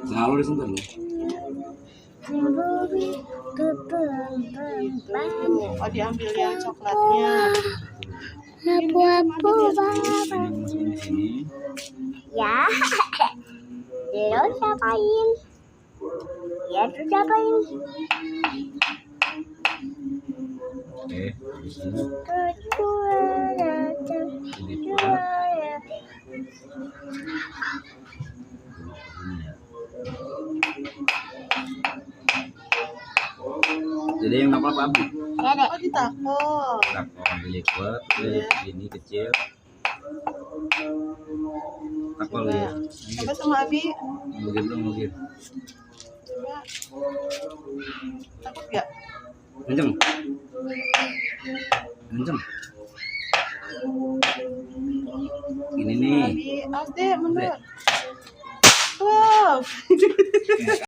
Selalu di sini loh. Oh, diambil yang coklatnya. Abu-abu baba. Masukin di sini. Ya. Terus apain? Ya terus apain? Oke, di sini. Jadi yang apa Abi? Dedek. Oh, ditakor. Takon dilipat, ini kecil. Takol ya. Coba sama Abi. Mungkin. Coba. Takut gak? Kenceng. Ini nih. Abi, awas deh, mundur. Wow.